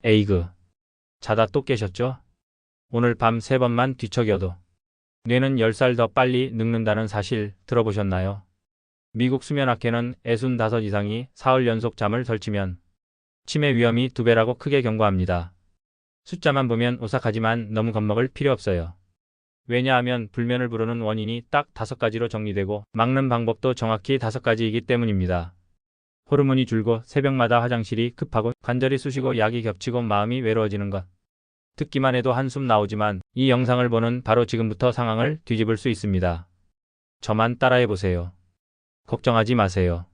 에이그. 자다 또 깨셨죠? 오늘 밤 3번만 뒤척여도 뇌는 10살 더 빨리 늙는다는 사실 들어보셨나요? 미국 수면학회는 65 이상이 사흘 연속 잠을 설치면 치매 위험이 2배라고 크게 경고합니다. 숫자만 보면 오싹하지만 너무 겁먹을 필요 없어요. 왜냐하면 불면을 부르는 원인이 딱 5가지로 정리되고 막는 방법도 정확히 5가지이기 때문입니다. 호르몬이 줄고 새벽마다 화장실이 급하고 관절이 쑤시고 약이 겹치고 마음이 외로워지는 것. 듣기만 해도 한숨 나오지만 이 영상을 보는 바로 지금부터 상황을 뒤집을 수 있습니다. 저만 따라해보세요. 걱정하지 마세요.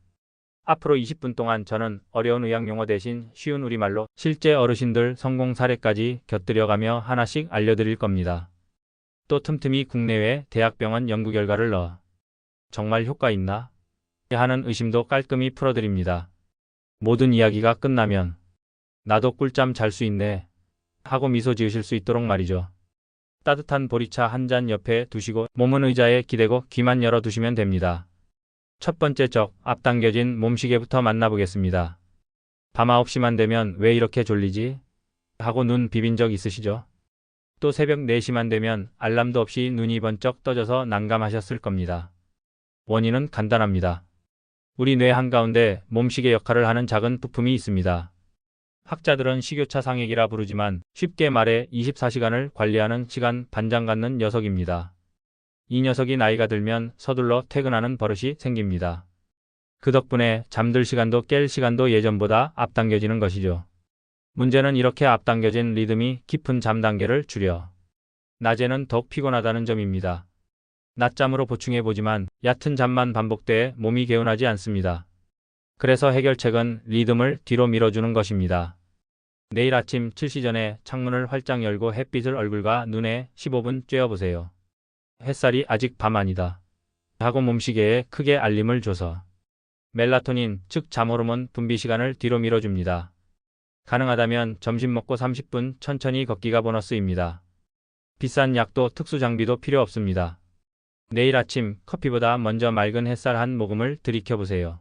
앞으로 20분 동안 저는 어려운 의학 용어 대신 쉬운 우리말로 실제 어르신들 성공 사례까지 곁들여가며 하나씩 알려드릴 겁니다. 또 틈틈이 국내외 대학병원 연구 결과를 넣어 정말 효과 있나? 하는 의심도 깔끔히 풀어드립니다. 모든 이야기가 끝나면 나도 꿀잠 잘 수 있네 하고 미소 지으실 수 있도록 말이죠. 따뜻한 보리차 한 잔 옆에 두시고 몸은 의자에 기대고 귀만 열어두시면 됩니다. 첫 번째 적, 앞당겨진 몸시계부터 만나보겠습니다. 밤 9시만 되면 왜 이렇게 졸리지? 하고 눈 비빈 적 있으시죠? 또 새벽 4시만 되면 알람도 없이 눈이 번쩍 떠져서 난감하셨을 겁니다. 원인은 간단합니다. 우리 뇌 한가운데 몸시계 역할을 하는 작은 부품이 있습니다. 학자들은 식교차 상액이라 부르지만 쉽게 말해 24시간을 관리하는 시간 반장 같는 녀석입니다. 이 녀석이 나이가 들면 서둘러 퇴근하는 버릇이 생깁니다. 그 덕분에 잠들 시간도 깰 시간도 예전보다 앞당겨지는 것이죠. 문제는 이렇게 앞당겨진 리듬이 깊은 잠 단계를 줄여 낮에는 더욱 피곤하다는 점입니다. 낮잠으로 보충해보지만 얕은 잠만 반복돼 몸이 개운하지 않습니다. 그래서 해결책은 리듬을 뒤로 밀어주는 것입니다. 내일 아침 7시 전에 창문을 활짝 열고 햇빛을 얼굴과 눈에 15분 쬐어보세요. 햇살이 아직 밤 아니다 하고 몸시계에 크게 알림을 줘서 멜라토닌, 즉 잠호르몬 분비 시간을 뒤로 밀어줍니다. 가능하다면 점심 먹고 30분 천천히 걷기가 보너스입니다. 비싼 약도 특수 장비도 필요 없습니다. 내일 아침 커피보다 먼저 맑은 햇살 한 모금을 들이켜보세요.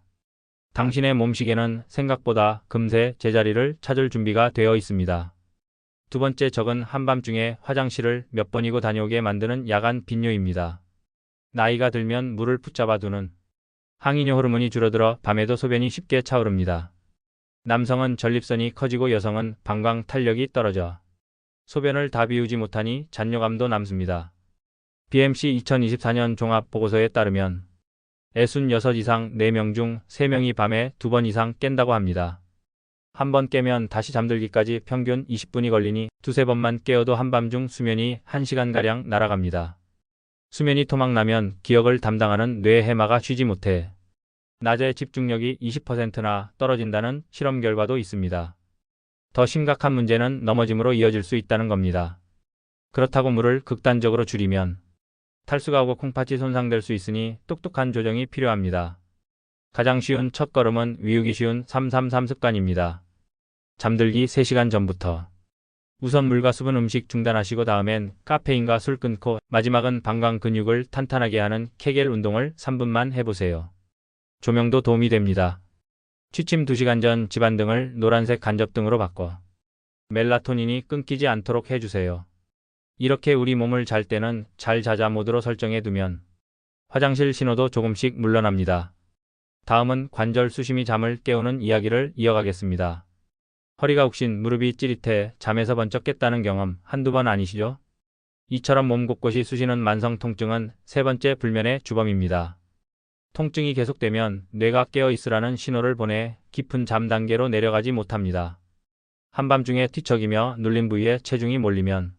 당신의 몸시계는 생각보다 금세 제자리를 찾을 준비가 되어 있습니다. 두 번째 적은 한밤중에 화장실을 몇 번이고 다녀오게 만드는 야간 빈뇨입니다. 나이가 들면 물을 붙잡아두는 항이뇨 호르몬이 줄어들어 밤에도 소변이 쉽게 차오릅니다. 남성은 전립선이 커지고 여성은 방광 탄력이 떨어져 소변을 다 비우지 못하니 잔뇨감도 남습니다. BMC 2024년 종합보고서에 따르면 66 이상 4명 중 3명이 밤에 2번 이상 깬다고 합니다. 한 번 깨면 다시 잠들기까지 평균 20분이 걸리니 2~3번만 깨어도 한밤중 수면이 1시간가량 날아갑니다. 수면이 토막나면 기억을 담당하는 뇌 해마가 쉬지 못해 낮에 집중력이 20%나 떨어진다는 실험 결과도 있습니다. 더 심각한 문제는 넘어짐으로 이어질 수 있다는 겁니다. 그렇다고 물을 극단적으로 줄이면 탈수가 오고 콩팥이 손상될 수 있으니 똑똑한 조정이 필요합니다. 가장 쉬운 첫걸음은 위우기 쉬운 333 습관입니다. 잠들기 3시간 전부터 우선 물과 수분 음식 중단하시고 다음엔 카페인과 술 끊고 마지막은 방광 근육을 탄탄하게 하는 케겔 운동을 3분만 해보세요. 조명도 도움이 됩니다. 취침 2시간 전 집안등을 노란색 간접등으로 바꿔 멜라토닌이 끊기지 않도록 해주세요. 이렇게 우리 몸을 잘 때는 잘 자자 모드로 설정해 두면 화장실 신호도 조금씩 물러납니다. 다음은 관절 수심이 잠을 깨우는 이야기를 이어가겠습니다. 허리가 욱신 무릎이 찌릿해 잠에서 번쩍 깼다는 경험 한두 번 아니시죠? 이처럼 몸 곳곳이 쑤시는 만성 통증은 세 번째 불면의 주범입니다. 통증이 계속되면 뇌가 깨어 있으라는 신호를 보내 깊은 잠 단계로 내려가지 못합니다. 한밤중에 뒤척이며 눌린 부위에 체중이 몰리면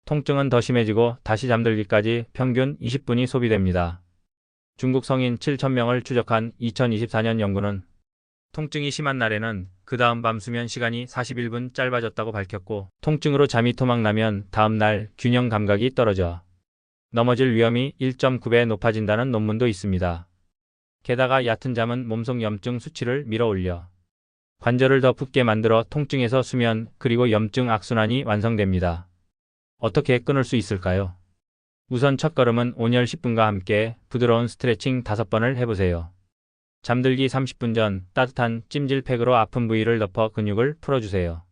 통증은 더 심해지고 다시 잠들기까지 평균 20분이 소비됩니다. 중국 성인 7,000명을 추적한 2024년 연구는 통증이 심한 날에는 그 다음 밤 수면 시간이 41분 짧아졌다고 밝혔고 통증으로 잠이 토막나면 다음 날 균형 감각이 떨어져 넘어질 위험이 1.9배 높아진다는 논문도 있습니다. 게다가 얕은 잠은 몸속 염증 수치를 밀어올려 관절을 더 붓게 만들어 통증에서 수면 그리고 염증 악순환이 완성됩니다. 어떻게 끊을 수 있을까요? 우선 첫걸음은 온열 10분과 함께 부드러운 스트레칭 5번을 해보세요. 잠들기 30분 전 따뜻한 찜질팩으로 아픈 부위를 덮어 근육을 풀어주세요.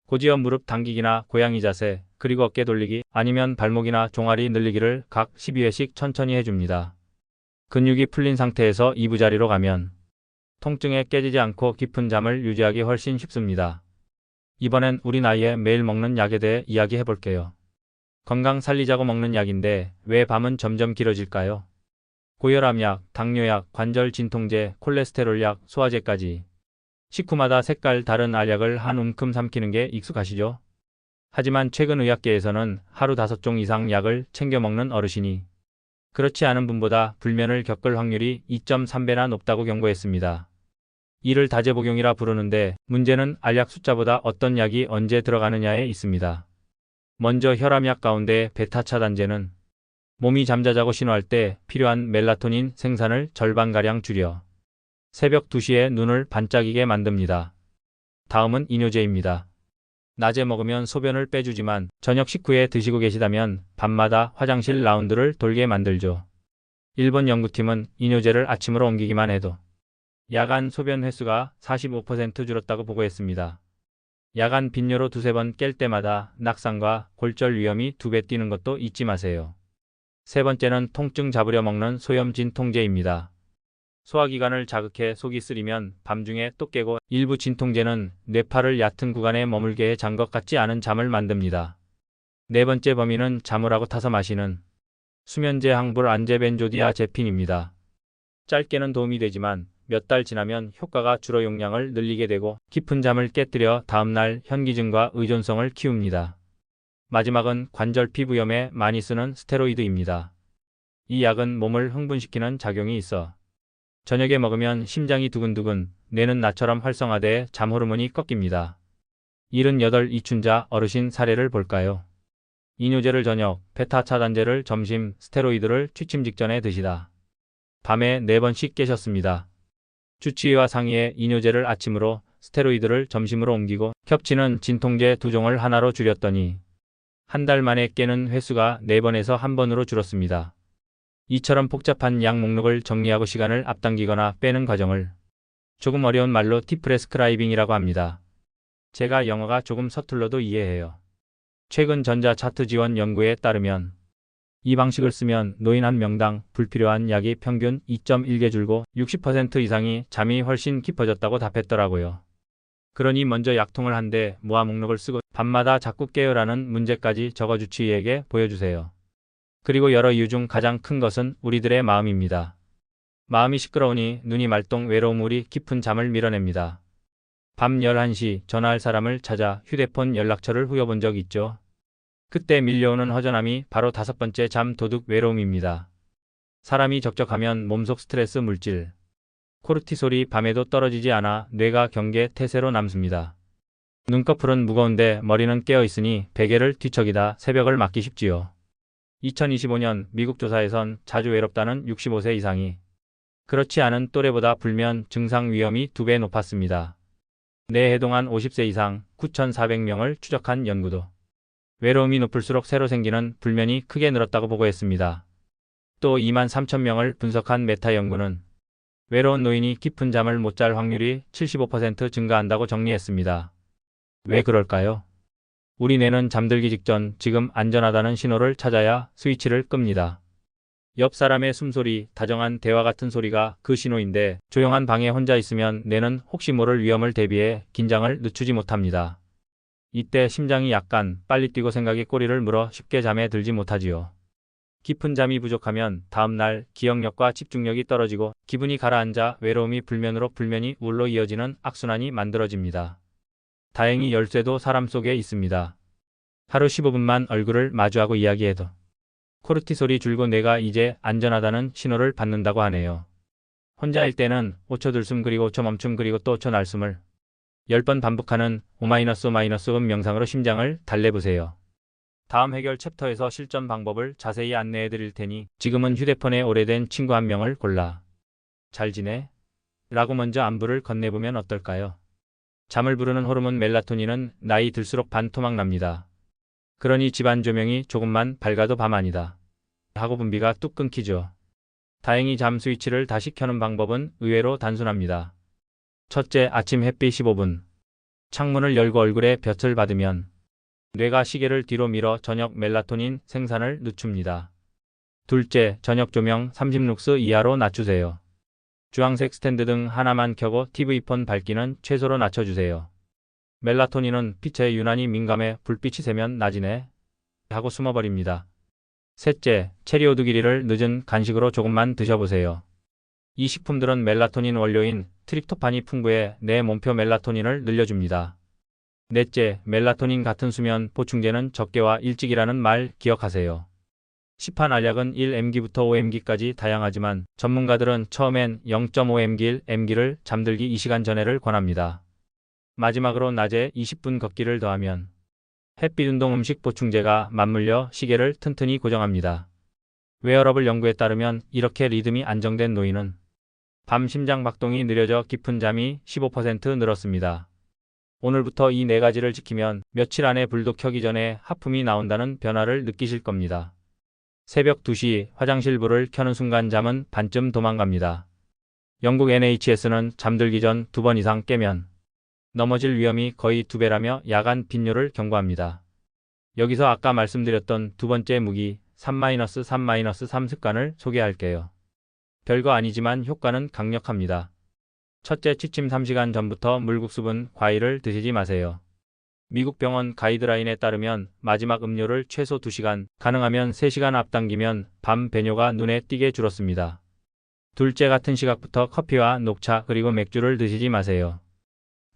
곧이어 무릎 당기기나 고양이 자세, 그리고 어깨 돌리기, 아니면 발목이나 종아리 늘리기를 각 12회씩 천천히 해줍니다. 근육이 풀린 상태에서 이부자리로 가면 통증에 깨지지 않고 깊은 잠을 유지하기 훨씬 쉽습니다. 이번엔 우리 나이에 매일 먹는 약에 대해 이야기해 볼게요. 건강 살리자고 먹는 약인데 왜 밤은 점점 길어질까요? 고혈압약, 당뇨약, 관절 진통제, 콜레스테롤약, 소화제까지 식후마다 색깔 다른 알약을 한 움큼 삼키는 게 익숙하시죠? 하지만 최근 의학계에서는 하루 5종 이상 약을 챙겨 먹는 어르신이 그렇지 않은 분보다 불면을 겪을 확률이 2.3배나 높다고 경고했습니다. 이를 다제복용이라 부르는데 문제는 알약 숫자보다 어떤 약이 언제 들어가느냐에 있습니다. 먼저 혈압약 가운데 베타 차단제는 몸이 잠자자고 신호할 때 필요한 멜라토닌 생산을 절반가량 줄여 새벽 2시에 눈을 반짝이게 만듭니다. 다음은 이뇨제입니다. 낮에 먹으면 소변을 빼주지만 저녁 식후에 드시고 계시다면 밤마다 화장실 라운드를 돌게 만들죠. 일본 연구팀은 이뇨제를 아침으로 옮기기만 해도 야간 소변 횟수가 45% 줄었다고 보고했습니다. 야간 빈뇨로 두세 번 깰 때마다 낙상과 골절 위험이 2배 뛰는 것도 잊지 마세요. 세 번째는 통증 잡으려 먹는 소염 진통제입니다. 소화기관을 자극해 속이 쓰리면 밤중에 또 깨고 일부 진통제는 뇌파를 얕은 구간에 머물게 해 잔 것 같지 않은 잠을 만듭니다. 네 번째 범인은 자물하고 타서 마시는 수면제 항불 안제벤조디아제핀입니다. 짧게는 도움이 되지만 몇 달 지나면 효과가 줄어 용량을 늘리게 되고 깊은 잠을 깨뜨려 다음날 현기증과 의존성을 키웁니다. 마지막은 관절 피부염에 많이 쓰는 스테로이드입니다. 이 약은 몸을 흥분시키는 작용이 있어 저녁에 먹으면 심장이 두근두근, 뇌는 나처럼 활성화돼 잠 호르몬이 꺾입니다. 78 이춘자 어르신 사례를 볼까요? 이뇨제를 저녁, 베타 차단제를 점심, 스테로이드를 취침 직전에 드시다. 밤에 4번씩 깨셨습니다. 주치의와 상의해 이뇨제를 아침으로, 스테로이드를 점심으로 옮기고 겹치는 진통제 2종을 하나로 줄였더니 한 달 만에 깨는 횟수가 4번에서 1번으로 줄었습니다. 이처럼 복잡한 약 목록을 정리하고 시간을 앞당기거나 빼는 과정을 조금 어려운 말로 티프레스크라이빙이라고 합니다. 제가 영어가 조금 서툴러도 이해해요. 최근 전자차트 지원 연구에 따르면 이 방식을 쓰면 노인 한 명당 불필요한 약이 평균 2.1개 줄고 60% 이상이 잠이 훨씬 깊어졌다고 답했더라고요. 그러니 먼저 약통을 한 대 모아 목록을 쓰고 밤마다 자꾸 깨요라는 문제까지 적어 주치의에게 보여주세요. 그리고 여러 이유 중 가장 큰 것은 우리들의 마음입니다. 마음이 시끄러우니 눈이 말똥 외로움 우리 깊은 잠을 밀어냅니다. 밤 11시 전화할 사람을 찾아 휴대폰 연락처를 후려본 적 있죠? 그때 밀려오는 허전함이 바로 5번째 잠 도둑 외로움입니다. 사람이 적적하면 몸속 스트레스 물질, 코르티솔이 밤에도 떨어지지 않아 뇌가 경계 태세로 남습니다. 눈꺼풀은 무거운데 머리는 깨어있으니 베개를 뒤척이다 새벽을 맞기 쉽지요. 2025년 미국 조사에선 자주 외롭다는 65세 이상이 그렇지 않은 또래보다 불면 증상 위험이 2배 높았습니다. 뇌 해동한 50세 이상 9,400명을 추적한 연구도 외로움이 높을수록 새로 생기는 불면이 크게 늘었다고 보고했습니다. 또 23,000명을 분석한 메타 연구는 외로운 노인이 깊은 잠을 못 잘 확률이 75% 증가한다고 정리했습니다. 왜 그럴까요? 우리 뇌는 잠들기 직전 지금 안전하다는 신호를 찾아야 스위치를 끕니다. 옆 사람의 숨소리, 다정한 대화 같은 소리가 그 신호인데 조용한 방에 혼자 있으면 뇌는 혹시 모를 위험을 대비해 긴장을 늦추지 못합니다. 이때 심장이 약간 빨리 뛰고 생각이 꼬리를 물어 쉽게 잠에 들지 못하지요. 깊은 잠이 부족하면 다음날 기억력과 집중력이 떨어지고 기분이 가라앉아 외로움이 불면으로 불면이 우울로 이어지는 악순환이 만들어집니다. 다행히 열쇠도 사람 속에 있습니다. 하루 15분만 얼굴을 마주하고 이야기해도 코르티솔이 줄고 뇌가 이제 안전하다는 신호를 받는다고 하네요. 혼자일 때는 5초 들숨 그리고 5초 멈춤 그리고 또 5초 날숨을 10번 반복하는 O-5 명상으로 심장을 달래보세요. 다음 해결 챕터에서 실전 방법을 자세히 안내해 드릴 테니 지금은 휴대폰에 오래된 친구 한 명을 골라 잘 지내? 라고 먼저 안부를 건네보면 어떨까요? 잠을 부르는 호르몬 멜라토닌은 나이 들수록 반토막 납니다. 그러니 집안 조명이 조금만 밝아도 밤 아니다 하고 분비가 뚝 끊기죠. 다행히 잠 스위치를 다시 켜는 방법은 의외로 단순합니다. 첫째, 아침 햇빛 15분. 창문을 열고 얼굴에 볕을 받으면 뇌가 시계를 뒤로 밀어 저녁 멜라토닌 생산을 늦춥니다. 둘째, 저녁 조명 30룩스 이하로 낮추세요. 주황색 스탠드 등 하나만 켜고 TV폰 밝기는 최소로 낮춰주세요. 멜라토닌은 빛에 유난히 민감해 불빛이 새면 나지네 하고 숨어버립니다. 셋째, 체리오드 길이를 늦은 간식으로 조금만 드셔보세요. 이 식품들은 멜라토닌 원료인 트립토판이 풍부해 내 몸표 멜라토닌을 늘려줍니다. 넷째, 멜라토닌 같은 수면 보충제는 적게와 일찍이라는 말 기억하세요. 시판 알약은 1mg부터 5mg까지 다양하지만 전문가들은 처음엔 0.5mg, 1mg를 잠들기 2시간 전에를 권합니다. 마지막으로 낮에 20분 걷기를 더하면 햇빛 운동 음식 보충제가 맞물려 시계를 튼튼히 고정합니다. 웨어러블 연구에 따르면 이렇게 리듬이 안정된 노인은 밤 심장 박동이 느려져 깊은 잠이 15% 늘었습니다. 오늘부터 이 네 가지를 지키면 며칠 안에 불도 켜기 전에 하품이 나온다는 변화를 느끼실 겁니다. 새벽 2시 화장실 불을 켜는 순간 잠은 반쯤 도망갑니다. 영국 NHS는 잠들기 전 2번 이상 깨면 넘어질 위험이 거의 2배라며 야간 빈뇨를 경고합니다. 여기서 아까 말씀드렸던 두 번째 무기 3-3-3 습관을 소개할게요. 별거 아니지만 효과는 강력합니다. 첫째, 취침 3시간 전부터 물국수분, 과일을 드시지 마세요. 미국 병원 가이드라인에 따르면 마지막 음료를 최소 2시간, 가능하면 3시간 앞당기면 밤 배뇨가 눈에 띄게 줄었습니다. 둘째, 같은 시각부터 커피와 녹차 그리고 맥주를 드시지 마세요.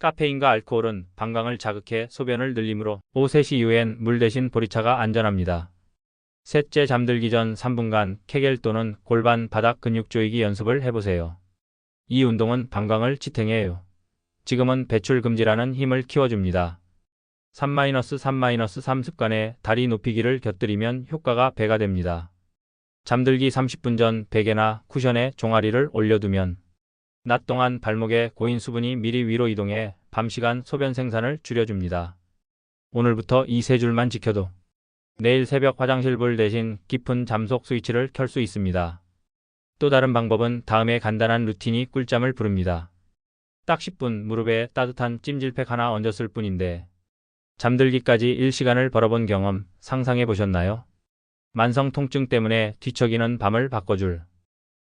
카페인과 알코올은 방광을 자극해 소변을 늘리므로 오후 3시 이후엔 물 대신 보리차가 안전합니다. 셋째, 잠들기 전 3분간 케겔 또는 골반 바닥 근육 조이기 연습을 해보세요. 이 운동은 방광을 지탱해요. 지금은 배출 금지라는 힘을 키워줍니다. 3-3-3 습관에 다리 높이기를 곁들이면 효과가 배가 됩니다. 잠들기 30분 전 베개나 쿠션에 종아리를 올려두면 낮 동안 발목에 고인 수분이 미리 위로 이동해 밤 시간 소변 생산을 줄여줍니다. 오늘부터 이 세 줄만 지켜도 내일 새벽 화장실 불 대신 깊은 잠속 스위치를 켤 수 있습니다. 또 다른 방법은 다음에 간단한 루틴이 꿀잠을 부릅니다. 딱 10분 무릎에 따뜻한 찜질팩 하나 얹었을 뿐인데 잠들기까지 1시간을 벌어본 경험 상상해 보셨나요? 만성 통증 때문에 뒤척이는 밤을 바꿔줄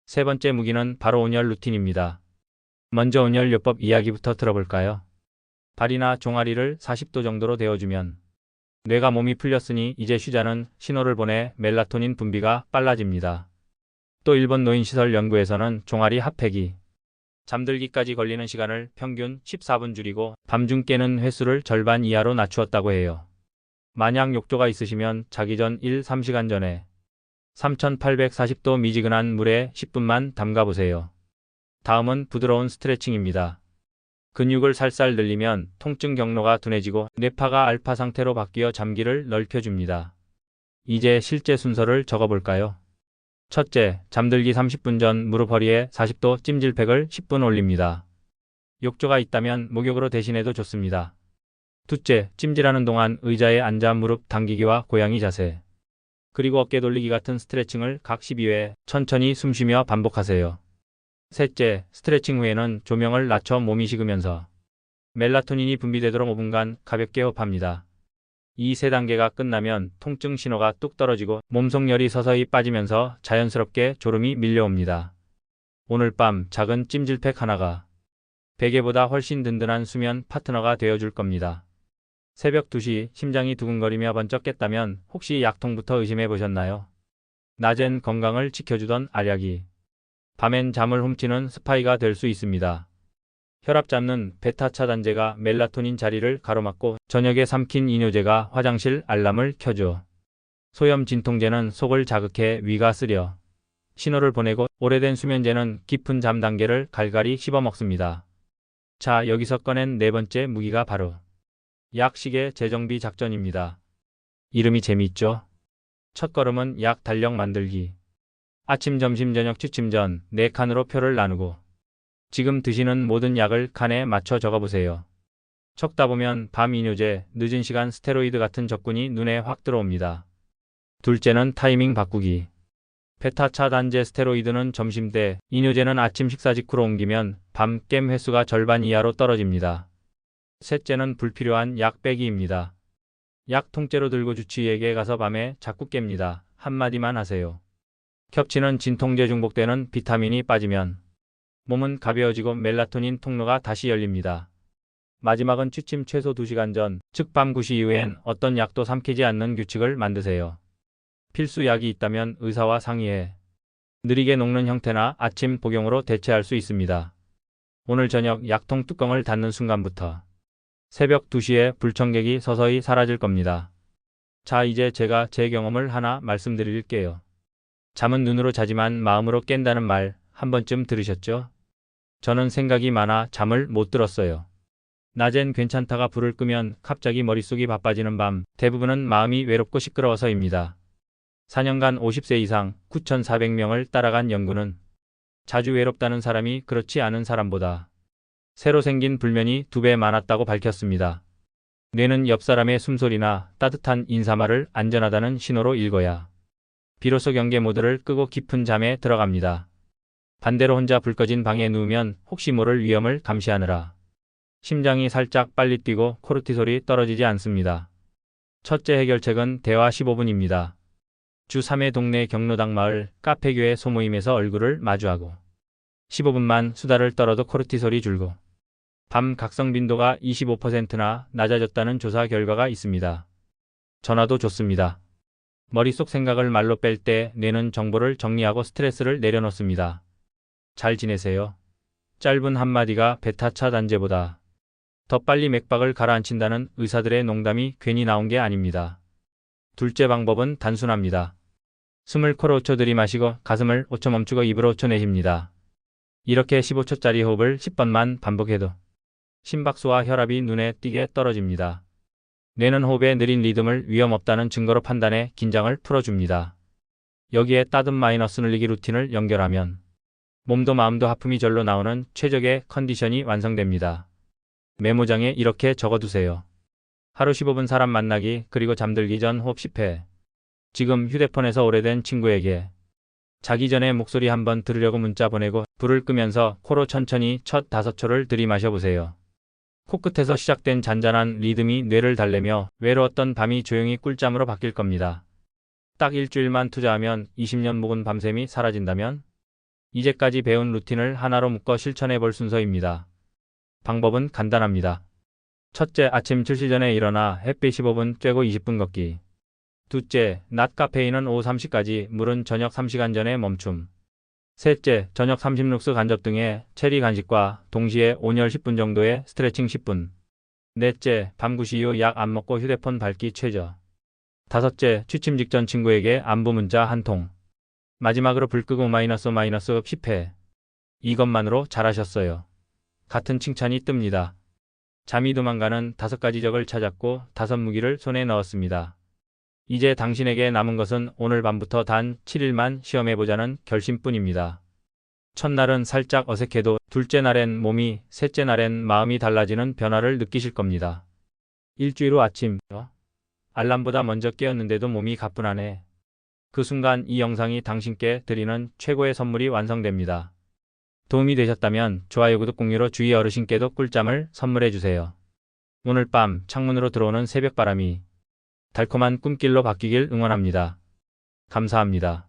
세 번째 무기는 바로 온열 루틴입니다. 먼저 온열요법 이야기부터 들어볼까요? 발이나 종아리를 40도 정도로 데워주면 뇌가 몸이 풀렸으니 이제 쉬자는 신호를 보내 멜라토닌 분비가 빨라집니다. 또 일본 노인시설 연구에서는 종아리 핫팩이 잠들기까지 걸리는 시간을 평균 14분 줄이고 밤중 깨는 횟수를 절반 이하로 낮추었다고 해요. 만약 욕조가 있으시면 자기 전 3시간 전에 3840도 미지근한 물에 10분만 담가보세요. 다음은 부드러운 스트레칭입니다. 근육을 살살 늘리면 통증 경로가 둔해지고 뇌파가 알파 상태로 바뀌어 잠기를 넓혀줍니다. 이제 실제 순서를 적어볼까요? 첫째, 잠들기 30분 전 무릎 허리에 40도 찜질팩을 10분 올립니다. 욕조가 있다면 목욕으로 대신해도 좋습니다. 둘째, 찜질하는 동안 의자에 앉아 무릎 당기기와 고양이 자세, 그리고 어깨 돌리기 같은 스트레칭을 각 12회 천천히 숨쉬며 반복하세요. 셋째, 스트레칭 후에는 조명을 낮춰 몸이 식으면서 멜라토닌이 분비되도록 5분간 가볍게 호흡합니다. 이 세 단계가 끝나면 통증 신호가 뚝 떨어지고 몸속열이 서서히 빠지면서 자연스럽게 졸음이 밀려옵니다. 오늘 밤 작은 찜질팩 하나가 베개보다 훨씬 든든한 수면 파트너가 되어줄 겁니다. 새벽 2시 심장이 두근거리며 번쩍 깼다면 혹시 약통부터 의심해 보셨나요? 낮엔 건강을 지켜주던 알약이 밤엔 잠을 훔치는 스파이가 될 수 있습니다. 혈압 잡는 베타 차단제가 멜라토닌 자리를 가로막고 저녁에 삼킨 이뇨제가 화장실 알람을 켜줘. 소염 진통제는 속을 자극해 위가 쓰려 신호를 보내고 오래된 수면제는 깊은 잠 단계를 갈갈이 씹어먹습니다. 자, 여기서 꺼낸 네 번째 무기가 바로 약식의 재정비 작전입니다. 이름이 재미있죠? 첫걸음은 약 달력 만들기. 아침, 점심, 저녁 취침 전 4칸으로 표를 나누고 지금 드시는 모든 약을 칸에 맞춰 적어보세요. 적다 보면 밤 이뇨제, 늦은 시간 스테로이드 같은 적군이 눈에 확 들어옵니다. 둘째는 타이밍 바꾸기. 베타 차단제 스테로이드는 점심때, 이뇨제는 아침 식사 직후로 옮기면 밤 깸 횟수가 절반 이하로 떨어집니다. 셋째는 불필요한 약 빼기입니다. 약 통째로 들고 주치의에게 가서 밤에 자꾸 깹니다. 한마디만 하세요. 겹치는 진통제 중복되는 비타민이 빠지면 몸은 가벼워지고 멜라토닌 통로가 다시 열립니다. 마지막은 취침 최소 2시간 전, 즉 밤 9시 이후엔 어떤 약도 삼키지 않는 규칙을 만드세요. 필수 약이 있다면 의사와 상의해 느리게 녹는 형태나 아침 복용으로 대체할 수 있습니다. 오늘 저녁 약통 뚜껑을 닫는 순간부터 새벽 2시에 불청객이 서서히 사라질 겁니다. 자, 이제 제가 제 경험을 하나 말씀드릴게요. 잠은 눈으로 자지만 마음으로 깬다는 말 한 번쯤 들으셨죠? 저는 생각이 많아 잠을 못 들었어요. 낮엔 괜찮다가 불을 끄면 갑자기 머릿속이 바빠지는 밤, 대부분은 마음이 외롭고 시끄러워서입니다. 4년간 50세 이상 9,400명을 따라간 연구는 자주 외롭다는 사람이 그렇지 않은 사람보다 새로 생긴 불면이 2배 많았다고 밝혔습니다. 뇌는 옆 사람의 숨소리나 따뜻한 인사말을 안전하다는 신호로 읽어야 비로소 경계 모드를 끄고 깊은 잠에 들어갑니다. 반대로 혼자 불 꺼진 방에 누우면 혹시 모를 위험을 감시하느라 심장이 살짝 빨리 뛰고 코르티솔이 떨어지지 않습니다. 첫째 해결책은 대화 15분입니다. 주 3회 동네 경로당 마을 카페교회 소모임에서 얼굴을 마주하고 15분만 수다를 떨어도 코르티솔이 줄고 밤 각성 빈도가 25%나 낮아졌다는 조사 결과가 있습니다. 전화도 좋습니다. 머릿속 생각을 말로 뺄 때 뇌는 정보를 정리하고 스트레스를 내려놓습니다. 잘 지내세요? 짧은 한마디가 베타 차단제보다 더 빨리 맥박을 가라앉힌다는 의사들의 농담이 괜히 나온 게 아닙니다. 둘째 방법은 단순합니다. 숨을 코로 5초 들이마시고 가슴을 5초 멈추고 입으로 5초 내쉽니다. 이렇게 15초짜리 호흡을 10번만 반복해도 심박수와 혈압이 눈에 띄게 떨어집니다. 뇌는 호흡의 느린 리듬을 위험 없다는 증거로 판단해 긴장을 풀어줍니다. 여기에 따듬 마이너스 늘리기 루틴을 연결하면 몸도 마음도 하품이 절로 나오는 최적의 컨디션이 완성됩니다. 메모장에 이렇게 적어두세요. 하루 15분 사람 만나기, 그리고 잠들기 전 호흡 10회. 지금 휴대폰에서 오래된 친구에게 자기 전에 목소리 한번 들으려고 문자 보내고 불을 끄면서 코로 천천히 첫 5초를 들이마셔보세요. 코끝에서 시작된 잔잔한 리듬이 뇌를 달래며 외로웠던 밤이 조용히 꿀잠으로 바뀔 겁니다. 딱 일주일만 투자하면 20년 묵은 밤샘이 사라진다면? 이제까지 배운 루틴을 하나로 묶어 실천해 볼 순서입니다. 방법은 간단합니다. 첫째, 아침 출시 전에 일어나 햇빛 15분 쬐고 20분 걷기. 둘째, 낮 카페인은 오후 3시까지, 물은 저녁 3시간 전에 멈춤. 셋째, 저녁 30룩스 간접 등의 체리 간식과 동시에 온열 10분 정도의 스트레칭 10분. 넷째, 밤 9시 이후 약 안 먹고 휴대폰 밝기 최저. 다섯째, 취침 직전 친구에게 안부 문자 한 통. 마지막으로 불 끄고 마이너스 10회. 이것만으로 잘하셨어요. 같은 칭찬이 뜹니다. 잠이 도망가는 5가지 적을 찾았고 5무기를 손에 넣었습니다. 이제 당신에게 남은 것은 오늘 밤부터 단 7일만 시험해보자는 결심뿐입니다. 첫날은 살짝 어색해도 둘째 날엔 몸이, 셋째 날엔 마음이 달라지는 변화를 느끼실 겁니다. 일주일 후 아침, 알람보다 먼저 깨었는데도 몸이 가뿐하네. 그 순간 이 영상이 당신께 드리는 최고의 선물이 완성됩니다. 도움이 되셨다면 좋아요, 구독, 공유로 주위 어르신께도 꿀잠을 선물해주세요. 오늘 밤 창문으로 들어오는 새벽바람이 달콤한 꿈길로 바뀌길 응원합니다. 감사합니다.